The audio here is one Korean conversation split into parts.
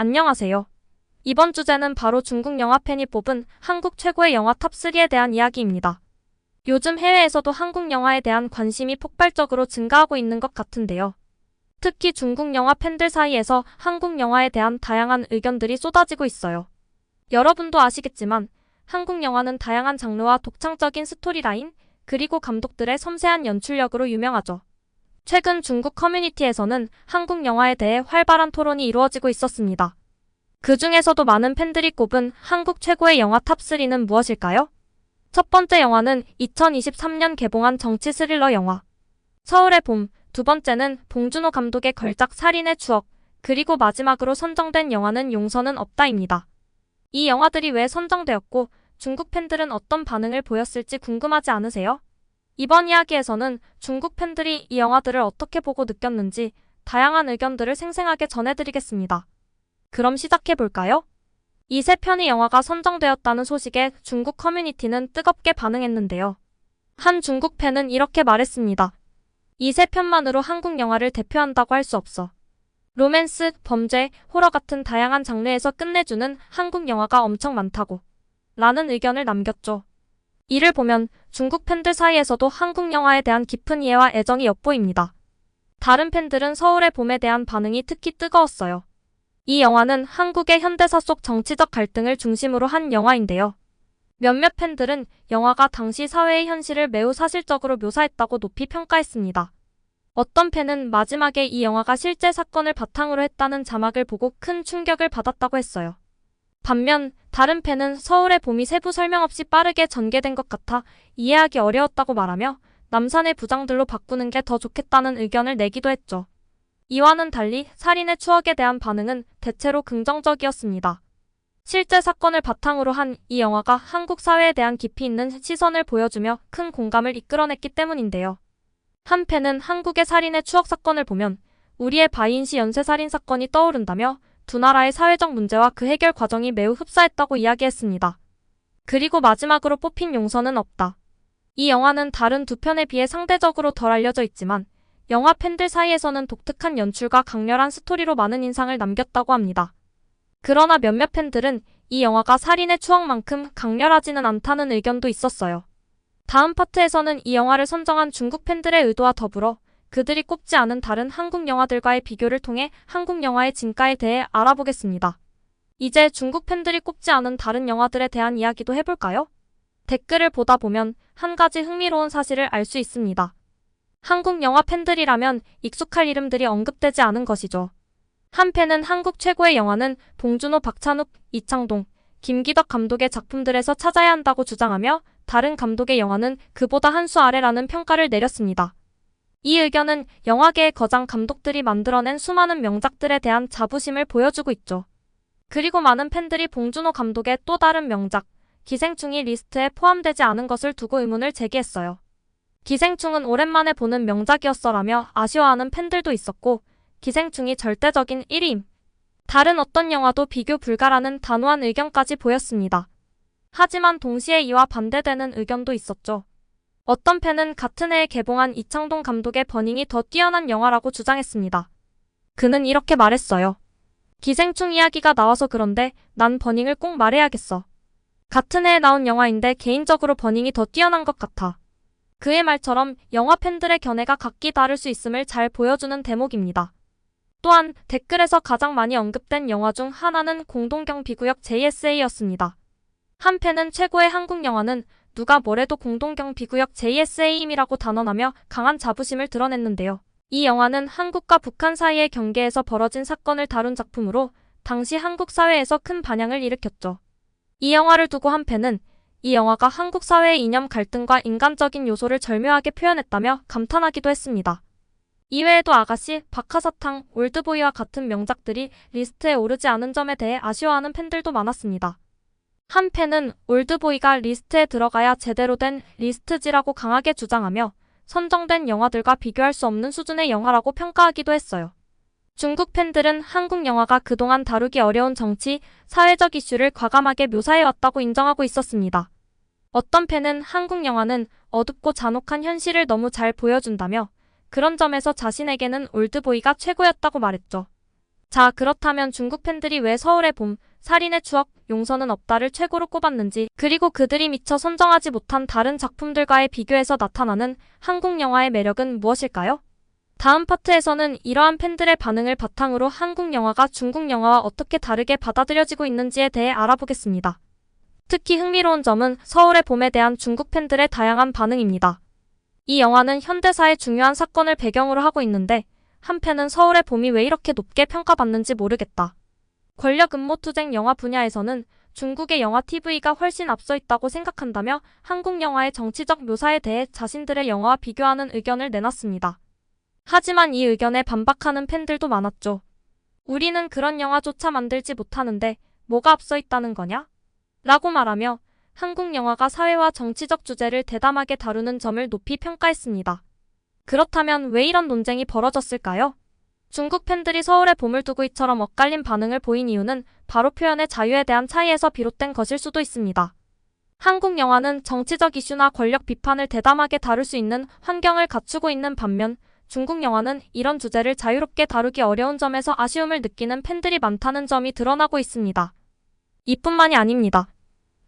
안녕하세요. 이번 주제는 바로 중국 영화 팬이 뽑은 한국 최고의 영화 탑3에 대한 이야기입니다. 요즘 해외에서도 한국 영화에 대한 관심이 폭발적으로 증가하고 있는 것 같은데요. 특히 중국 영화 팬들 사이에서 한국 영화에 대한 다양한 의견들이 쏟아지고 있어요. 여러분도 아시겠지만 한국 영화는 다양한 장르와 독창적인 스토리라인, 그리고 감독들의 섬세한 연출력으로 유명하죠. 최근 중국 커뮤니티에서는 한국 영화에 대해 활발한 토론이 이루어지고 있었습니다. 그 중에서도 많은 팬들이 꼽은 한국 최고의 영화 탑3는 무엇일까요? 첫 번째 영화는 2023년 개봉한 정치 스릴러 영화 서울의 봄, 두 번째는 봉준호 감독의 걸작 살인의 추억, 그리고 마지막으로 선정된 영화는 용서는 없다입니다. 이 영화들이 왜 선정되었고 중국 팬들은 어떤 반응을 보였을지 궁금하지 않으세요? 이번 이야기에서는 중국 팬들이 이 영화들을 어떻게 보고 느꼈는지 다양한 의견들을 생생하게 전해드리겠습니다. 그럼 시작해볼까요? 이 세 편의 영화가 선정되었다는 소식에 중국 커뮤니티는 뜨겁게 반응했는데요. 한 중국 팬은 이렇게 말했습니다. 이 세 편만으로 한국 영화를 대표한다고 할 수 없어. 로맨스, 범죄, 호러 같은 다양한 장르에서 끝내주는 한국 영화가 엄청 많다고 라는 의견을 남겼죠. 이를 보면 중국 팬들 사이에서도 한국 영화에 대한 깊은 이해와 애정이 엿보입니다. 다른 팬들은 서울의 봄에 대한 반응이 특히 뜨거웠어요. 이 영화는 한국의 현대사 속 정치적 갈등을 중심으로 한 영화인데요. 몇몇 팬들은 영화가 당시 사회의 현실을 매우 사실적으로 묘사했다고 높이 평가했습니다. 어떤 팬은 마지막에 이 영화가 실제 사건을 바탕으로 했다는 자막을 보고 큰 충격을 받았다고 했어요. 반면 다른 팬은 서울의 봄이 세부 설명 없이 빠르게 전개된 것 같아 이해하기 어려웠다고 말하며 남산의 부장들로 바꾸는 게 더 좋겠다는 의견을 내기도 했죠. 이와는 달리 살인의 추억에 대한 반응은 대체로 긍정적이었습니다. 실제 사건을 바탕으로 한 이 영화가 한국 사회에 대한 깊이 있는 시선을 보여주며 큰 공감을 이끌어냈기 때문인데요. 한 팬은 한국의 살인의 추억 사건을 보면 우리의 바이인시 연쇄살인 사건이 떠오른다며 두 나라의 사회적 문제와 그 해결 과정이 매우 흡사했다고 이야기했습니다. 그리고 마지막으로 뽑힌 용서는 없다. 이 영화는 다른 두 편에 비해 상대적으로 덜 알려져 있지만 영화 팬들 사이에서는 독특한 연출과 강렬한 스토리로 많은 인상을 남겼다고 합니다. 그러나 몇몇 팬들은 이 영화가 살인의 추억만큼 강렬하지는 않다는 의견도 있었어요. 다음 파트에서는 이 영화를 선정한 중국 팬들의 의도와 더불어 그들이 꼽지 않은 다른 한국 영화들과의 비교를 통해 한국 영화의 진가에 대해 알아보겠습니다. 이제 중국 팬들이 꼽지 않은 다른 영화들에 대한 이야기도 해볼까요? 댓글을 보다 보면 한 가지 흥미로운 사실을 알 수 있습니다. 한국 영화 팬들이라면 익숙할 이름들이 언급되지 않은 것이죠. 한 팬은 한국 최고의 영화는 봉준호, 박찬욱, 이창동, 김기덕 감독의 작품들에서 찾아야 한다고 주장하며 다른 감독의 영화는 그보다 한 수 아래라는 평가를 내렸습니다. 이 의견은 영화계의 거장 감독들이 만들어낸 수많은 명작들에 대한 자부심을 보여주고 있죠. 그리고 많은 팬들이 봉준호 감독의 또 다른 명작, 기생충이 리스트에 포함되지 않은 것을 두고 의문을 제기했어요. 기생충은 오랜만에 보는 명작이었어라며 아쉬워하는 팬들도 있었고 기생충이 절대적인 1위임. 다른 어떤 영화도 비교 불가라는 단호한 의견까지 보였습니다. 하지만 동시에 이와 반대되는 의견도 있었죠. 어떤 팬은 같은 해에 개봉한 이창동 감독의 버닝이 더 뛰어난 영화라고 주장했습니다. 그는 이렇게 말했어요. 기생충 이야기가 나와서 그런데 난 버닝을 꼭 말해야겠어. 같은 해에 나온 영화인데 개인적으로 버닝이 더 뛰어난 것 같아. 그의 말처럼 영화 팬들의 견해가 각기 다를 수 있음을 잘 보여주는 대목입니다. 또한 댓글에서 가장 많이 언급된 영화 중 하나는 공동경 비구역 JSA였습니다. 한 팬은 최고의 한국 영화는 누가 뭐래도 공동경 비구역 JSA임이라고 단언하며 강한 자부심을 드러냈는데요. 이 영화는 한국과 북한 사이의 경계에서 벌어진 사건을 다룬 작품으로 당시 한국 사회에서 큰 반향을 일으켰죠. 이 영화를 두고 한 팬은 이 영화가 한국 사회의 이념 갈등과 인간적인 요소를 절묘하게 표현했다며 감탄하기도 했습니다. 이외에도 아가씨, 박하사탕, 올드보이와 같은 명작들이 리스트에 오르지 않은 점에 대해 아쉬워하는 팬들도 많았습니다. 한 팬은 올드보이가 리스트에 들어가야 제대로 된 리스트지라고 강하게 주장하며 선정된 영화들과 비교할 수 없는 수준의 영화라고 평가하기도 했어요. 중국 팬들은 한국 영화가 그동안 다루기 어려운 정치, 사회적 이슈를 과감하게 묘사해왔다고 인정하고 있었습니다. 어떤 팬은 한국 영화는 어둡고 잔혹한 현실을 너무 잘 보여준다며 그런 점에서 자신에게는 올드보이가 최고였다고 말했죠. 자, 그렇다면 중국 팬들이 왜 서울의 봄, 살인의 추억, 용서는 없다를 최고로 꼽았는지, 그리고 그들이 미처 선정하지 못한 다른 작품들과의 비교에서 나타나는 한국 영화의 매력은 무엇일까요? 다음 파트에서는 이러한 팬들의 반응을 바탕으로 한국 영화가 중국 영화와 어떻게 다르게 받아들여지고 있는지에 대해 알아보겠습니다. 특히 흥미로운 점은 서울의 봄에 대한 중국 팬들의 다양한 반응입니다. 이 영화는 현대사의 중요한 사건을 배경으로 하고 있는데 한편은 서울의 봄이 왜 이렇게 높게 평가받는지 모르겠다. 권력 음모투쟁 영화 분야에서는 중국의 영화 TV가 훨씬 앞서 있다고 생각한다며 한국 영화의 정치적 묘사에 대해 자신들의 영화와 비교하는 의견을 내놨습니다. 하지만 이 의견에 반박하는 팬들도 많았죠. 우리는 그런 영화조차 만들지 못하는데 뭐가 앞서 있다는 거냐? 라고 말하며 한국 영화가 사회와 정치적 주제를 대담하게 다루는 점을 높이 평가했습니다. 그렇다면 왜 이런 논쟁이 벌어졌을까요? 중국 팬들이 서울의 봄을 두고 이처럼 엇갈린 반응을 보인 이유는 바로 표현의 자유에 대한 차이에서 비롯된 것일 수도 있습니다. 한국 영화는 정치적 이슈나 권력 비판을 대담하게 다룰 수 있는 환경을 갖추고 있는 반면 중국 영화는 이런 주제를 자유롭게 다루기 어려운 점에서 아쉬움을 느끼는 팬들이 많다는 점이 드러나고 있습니다. 이뿐만이 아닙니다.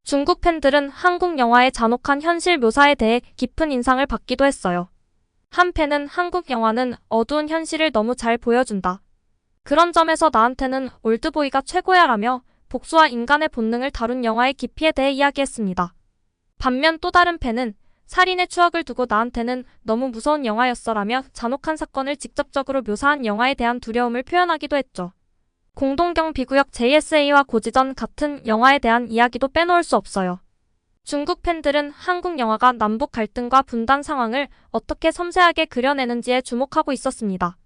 중국 팬들은 한국 영화의 잔혹한 현실 묘사에 대해 깊은 인상을 받기도 했어요. 한 팬은 한국 영화는 어두운 현실을 너무 잘 보여준다. 그런 점에서 나한테는 올드보이가 최고야 라며 복수와 인간의 본능을 다룬 영화의 깊이에 대해 이야기했습니다. 반면 또 다른 팬은 살인의 추억을 두고 나한테는 너무 무서운 영화였어 라며 잔혹한 사건을 직접적으로 묘사한 영화에 대한 두려움을 표현하기도 했죠. 공동경 비구역 JSA와 고지전 같은 영화에 대한 이야기도 빼놓을 수 없어요. 중국 팬들은 한국 영화가 남북 갈등과 분단 상황을 어떻게 섬세하게 그려내는지에 주목하고 있었습니다.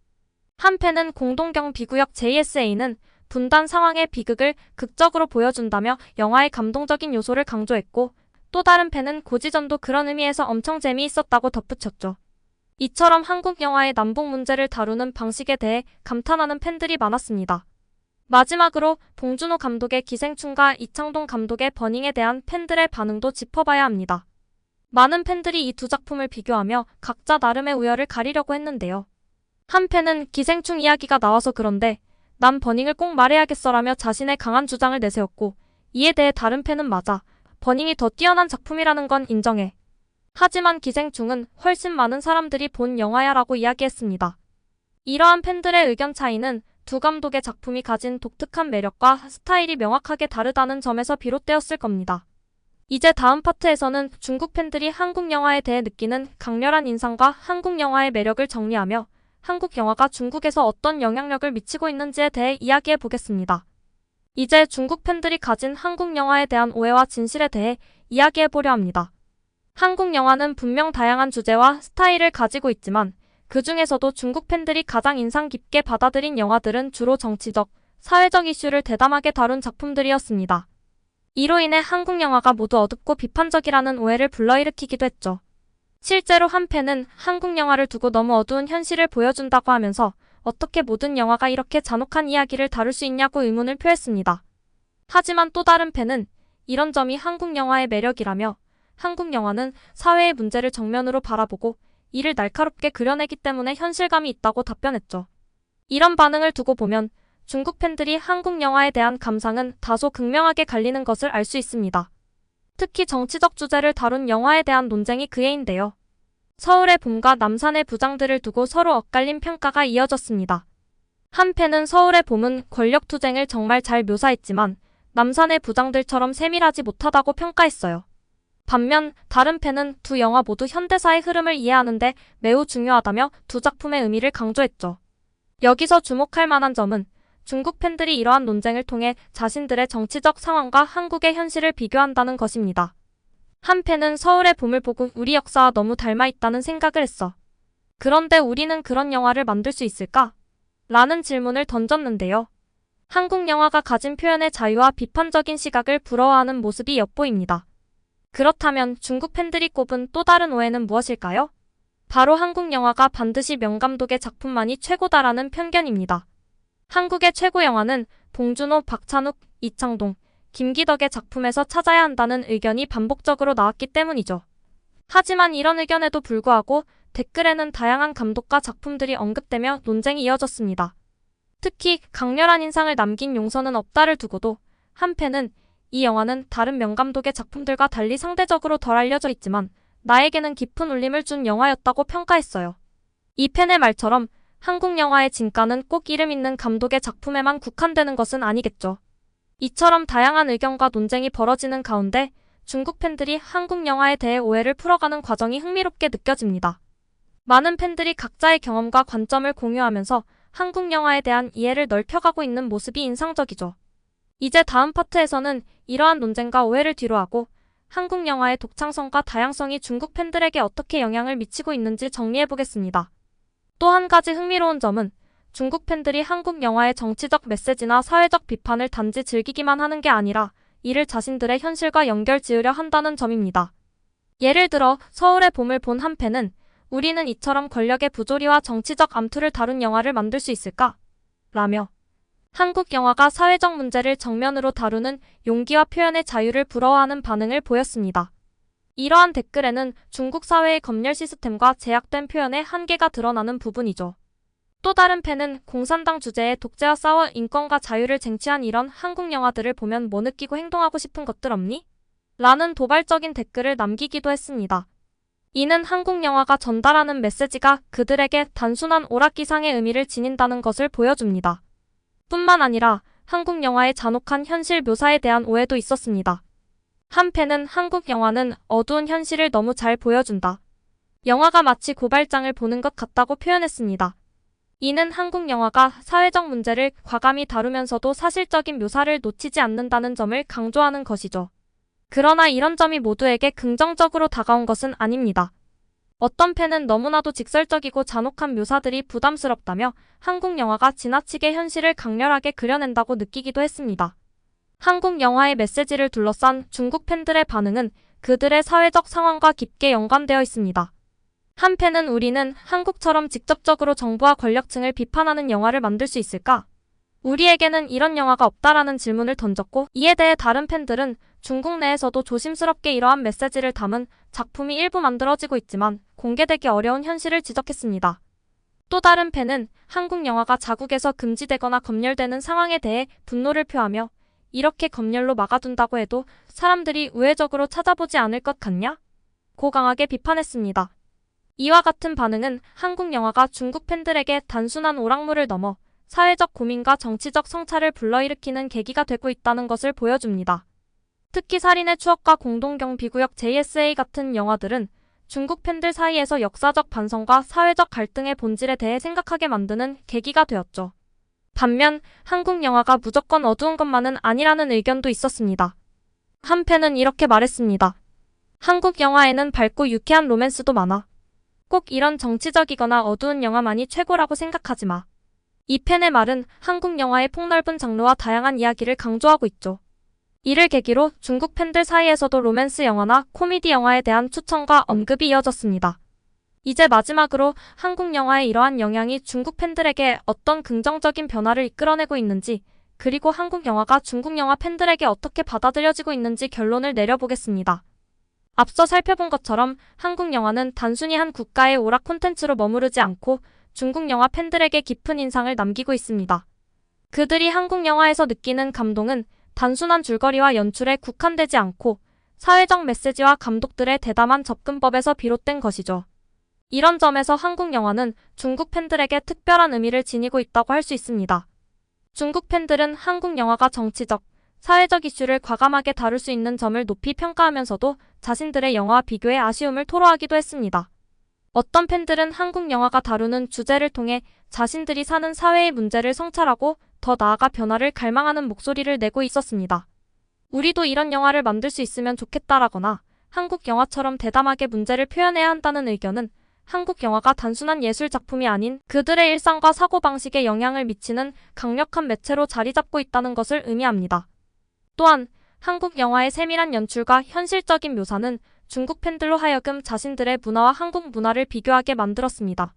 한 팬은 공동경 비구역 JSA는 분단 상황의 비극을 극적으로 보여준다며 영화의 감동적인 요소를 강조했고 또 다른 팬은 고지전도 그런 의미에서 엄청 재미있었다고 덧붙였죠. 이처럼 한국 영화의 남북 문제를 다루는 방식에 대해 감탄하는 팬들이 많았습니다. 마지막으로 봉준호 감독의 기생충과 이창동 감독의 버닝에 대한 팬들의 반응도 짚어봐야 합니다. 많은 팬들이 이 두 작품을 비교하며 각자 나름의 우열을 가리려고 했는데요. 한 팬은 기생충 이야기가 나와서 그런데 난 버닝을 꼭 말해야겠어라며 자신의 강한 주장을 내세웠고 이에 대해 다른 팬은 맞아. 버닝이 더 뛰어난 작품이라는 건 인정해. 하지만 기생충은 훨씬 많은 사람들이 본 영화야 라고 이야기했습니다. 이러한 팬들의 의견 차이는 두 감독의 작품이 가진 독특한 매력과 스타일이 명확하게 다르다는 점에서 비롯되었을 겁니다. 이제 다음 파트에서는 중국 팬들이 한국 영화에 대해 느끼는 강렬한 인상과 한국 영화의 매력을 정리하며 한국 영화가 중국에서 어떤 영향력을 미치고 있는지에 대해 이야기해 보겠습니다. 이제 중국 팬들이 가진 한국 영화에 대한 오해와 진실에 대해 이야기해 보려 합니다. 한국 영화는 분명 다양한 주제와 스타일을 가지고 있지만 그 중에서도 중국 팬들이 가장 인상 깊게 받아들인 영화들은 주로 정치적, 사회적 이슈를 대담하게 다룬 작품들이었습니다. 이로 인해 한국 영화가 모두 어둡고 비판적이라는 오해를 불러일으키기도 했죠. 실제로 한 팬은 한국 영화를 두고 너무 어두운 현실을 보여준다고 하면서 어떻게 모든 영화가 이렇게 잔혹한 이야기를 다룰 수 있냐고 의문을 표했습니다. 하지만 또 다른 팬은 이런 점이 한국 영화의 매력이라며 한국 영화는 사회의 문제를 정면으로 바라보고 이를 날카롭게 그려내기 때문에 현실감이 있다고 답변했죠. 이런 반응을 두고 보면 중국 팬들이 한국 영화에 대한 감상은 다소 극명하게 갈리는 것을 알 수 있습니다. 특히 정치적 주제를 다룬 영화에 대한 논쟁이 그 예인데요. 서울의 봄과 남산의 부장들을 두고 서로 엇갈린 평가가 이어졌습니다. 한 팬은 서울의 봄은 권력투쟁을 정말 잘 묘사했지만 남산의 부장들처럼 세밀하지 못하다고 평가했어요. 반면 다른 팬은 두 영화 모두 현대사의 흐름을 이해하는데 매우 중요하다며 두 작품의 의미를 강조했죠. 여기서 주목할 만한 점은 중국 팬들이 이러한 논쟁을 통해 자신들의 정치적 상황과 한국의 현실을 비교한다는 것입니다. 한 팬은 서울의 봄을 보고 우리 역사와 너무 닮아 있다는 생각을 했어. 그런데 우리는 그런 영화를 만들 수 있을까? 라는 질문을 던졌는데요. 한국 영화가 가진 표현의 자유와 비판적인 시각을 부러워하는 모습이 엿보입니다. 그렇다면 중국 팬들이 꼽은 또 다른 오해는 무엇일까요? 바로 한국 영화가 반드시 명감독의 작품만이 최고다라는 편견입니다. 한국의 최고 영화는 봉준호, 박찬욱, 이창동, 김기덕의 작품에서 찾아야 한다는 의견이 반복적으로 나왔기 때문이죠. 하지만 이런 의견에도 불구하고 댓글에는 다양한 감독과 작품들이 언급되며 논쟁이 이어졌습니다. 특히 강렬한 인상을 남긴 용서는 없다를 두고도 한 팬은 이 영화는 다른 명감독의 작품들과 달리 상대적으로 덜 알려져 있지만 나에게는 깊은 울림을 준 영화였다고 평가했어요. 이 팬의 말처럼 한국 영화의 진가는 꼭 이름 있는 감독의 작품에만 국한되는 것은 아니겠죠. 이처럼 다양한 의견과 논쟁이 벌어지는 가운데 중국 팬들이 한국 영화에 대해 오해를 풀어가는 과정이 흥미롭게 느껴집니다. 많은 팬들이 각자의 경험과 관점을 공유하면서 한국 영화에 대한 이해를 넓혀가고 있는 모습이 인상적이죠. 이제 다음 파트에서는 이러한 논쟁과 오해를 뒤로하고 한국 영화의 독창성과 다양성이 중국 팬들에게 어떻게 영향을 미치고 있는지 정리해보겠습니다. 또 한 가지 흥미로운 점은 중국 팬들이 한국 영화의 정치적 메시지나 사회적 비판을 단지 즐기기만 하는 게 아니라 이를 자신들의 현실과 연결 지으려 한다는 점입니다. 예를 들어 서울의 봄을 본 한 팬은 우리는 이처럼 권력의 부조리와 정치적 암투를 다룬 영화를 만들 수 있을까? 라며 한국 영화가 사회적 문제를 정면으로 다루는 용기와 표현의 자유를 부러워하는 반응을 보였습니다. 이러한 댓글에는 중국 사회의 검열 시스템과 제약된 표현의 한계가 드러나는 부분이죠. 또 다른 팬은 공산당 주제에 독재와 싸워 인권과 자유를 쟁취한 이런 한국 영화들을 보면 뭐 느끼고 행동하고 싶은 것들 없니? 라는 도발적인 댓글을 남기기도 했습니다. 이는 한국 영화가 전달하는 메시지가 그들에게 단순한 오락기상의 의미를 지닌다는 것을 보여줍니다. 뿐만 아니라 한국 영화의 잔혹한 현실 묘사에 대한 오해도 있었습니다. 한 팬은 한국 영화는 어두운 현실을 너무 잘 보여준다. 영화가 마치 고발장을 보는 것 같다고 표현했습니다. 이는 한국 영화가 사회적 문제를 과감히 다루면서도 사실적인 묘사를 놓치지 않는다는 점을 강조하는 것이죠. 그러나 이런 점이 모두에게 긍정적으로 다가온 것은 아닙니다. 어떤 팬은 너무나도 직설적이고 잔혹한 묘사들이 부담스럽다며 한국 영화가 지나치게 현실을 강렬하게 그려낸다고 느끼기도 했습니다. 한국 영화의 메시지를 둘러싼 중국 팬들의 반응은 그들의 사회적 상황과 깊게 연관되어 있습니다. 한 팬은 우리는 한국처럼 직접적으로 정부와 권력층을 비판하는 영화를 만들 수 있을까? 우리에게는 이런 영화가 없다라는 질문을 던졌고 이에 대해 다른 팬들은 중국 내에서도 조심스럽게 이러한 메시지를 담은 작품이 일부 만들어지고 있지만 공개되기 어려운 현실을 지적했습니다. 또 다른 팬은 한국 영화가 자국에서 금지되거나 검열되는 상황에 대해 분노를 표하며 이렇게 검열로 막아둔다고 해도 사람들이 우회적으로 찾아보지 않을 것 같냐? 고 강하게 비판했습니다. 이와 같은 반응은 한국 영화가 중국 팬들에게 단순한 오락물을 넘어 사회적 고민과 정치적 성찰을 불러일으키는 계기가 되고 있다는 것을 보여줍니다. 특히 살인의 추억과 공동경 비구역 JSA 같은 영화들은 중국 팬들 사이에서 역사적 반성과 사회적 갈등의 본질에 대해 생각하게 만드는 계기가 되었죠. 반면 한국 영화가 무조건 어두운 것만은 아니라는 의견도 있었습니다. 한 팬은 이렇게 말했습니다. 한국 영화에는 밝고 유쾌한 로맨스도 많아. 꼭 이런 정치적이거나 어두운 영화만이 최고라고 생각하지 마. 이 팬의 말은 한국 영화의 폭넓은 장르와 다양한 이야기를 강조하고 있죠. 이를 계기로 중국 팬들 사이에서도 로맨스 영화나 코미디 영화에 대한 추천과 언급이 이어졌습니다. 이제 마지막으로 한국 영화의 이러한 영향이 중국 팬들에게 어떤 긍정적인 변화를 이끌어내고 있는지, 그리고 한국 영화가 중국 영화 팬들에게 어떻게 받아들여지고 있는지 결론을 내려보겠습니다. 앞서 살펴본 것처럼 한국 영화는 단순히 한 국가의 오락 콘텐츠로 머무르지 않고 중국 영화 팬들에게 깊은 인상을 남기고 있습니다. 그들이 한국 영화에서 느끼는 감동은 단순한 줄거리와 연출에 국한되지 않고 사회적 메시지와 감독들의 대담한 접근법에서 비롯된 것이죠. 이런 점에서 한국 영화는 중국 팬들에게 특별한 의미를 지니고 있다고 할 수 있습니다. 중국 팬들은 한국 영화가 정치적, 사회적 이슈를 과감하게 다룰 수 있는 점을 높이 평가하면서도 자신들의 영화와 비교해 아쉬움을 토로하기도 했습니다. 어떤 팬들은 한국 영화가 다루는 주제를 통해 자신들이 사는 사회의 문제를 성찰하고 더 나아가 변화를 갈망하는 목소리를 내고 있었습니다. 우리도 이런 영화를 만들 수 있으면 좋겠다라거나 한국 영화처럼 대담하게 문제를 표현해야 한다는 의견은 한국 영화가 단순한 예술 작품이 아닌 그들의 일상과 사고방식에 영향을 미치는 강력한 매체로 자리 잡고 있다는 것을 의미합니다. 또한 한국 영화의 세밀한 연출과 현실적인 묘사는 중국 팬들로 하여금 자신들의 문화와 한국 문화를 비교하게 만들었습니다.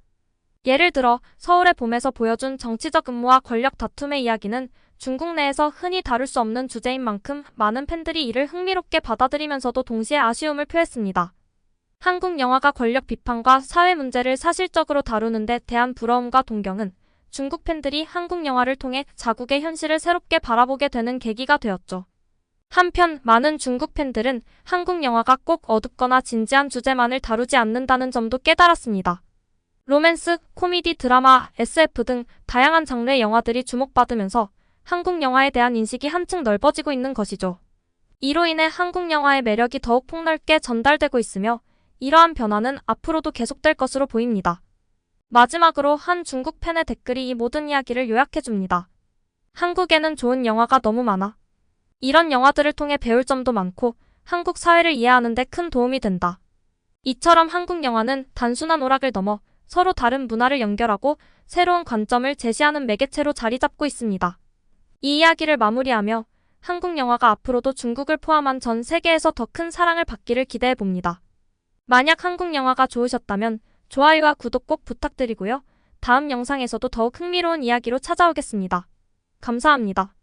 예를 들어 서울의 봄에서 보여준 정치적 음모와 권력 다툼의 이야기는 중국 내에서 흔히 다룰 수 없는 주제인 만큼 많은 팬들이 이를 흥미롭게 받아들이면서도 동시에 아쉬움을 표했습니다. 한국 영화가 권력 비판과 사회 문제를 사실적으로 다루는 데 대한 부러움과 동경은 중국 팬들이 한국 영화를 통해 자국의 현실을 새롭게 바라보게 되는 계기가 되었죠. 한편 많은 중국 팬들은 한국 영화가 꼭 어둡거나 진지한 주제만을 다루지 않는다는 점도 깨달았습니다. 로맨스, 코미디, 드라마, SF 등 다양한 장르의 영화들이 주목받으면서 한국 영화에 대한 인식이 한층 넓어지고 있는 것이죠. 이로 인해 한국 영화의 매력이 더욱 폭넓게 전달되고 있으며 이러한 변화는 앞으로도 계속될 것으로 보입니다. 마지막으로 한 중국 팬의 댓글이 이 모든 이야기를 요약해줍니다. 한국에는 좋은 영화가 너무 많아. 이런 영화들을 통해 배울 점도 많고 한국 사회를 이해하는 데 큰 도움이 된다. 이처럼 한국 영화는 단순한 오락을 넘어 서로 다른 문화를 연결하고 새로운 관점을 제시하는 매개체로 자리 잡고 있습니다. 이 이야기를 마무리하며 한국 영화가 앞으로도 중국을 포함한 전 세계에서 더 큰 사랑을 받기를 기대해 봅니다. 만약 한국 영화가 좋으셨다면 좋아요와 구독 꼭 부탁드리고요. 다음 영상에서도 더욱 흥미로운 이야기로 찾아오겠습니다. 감사합니다.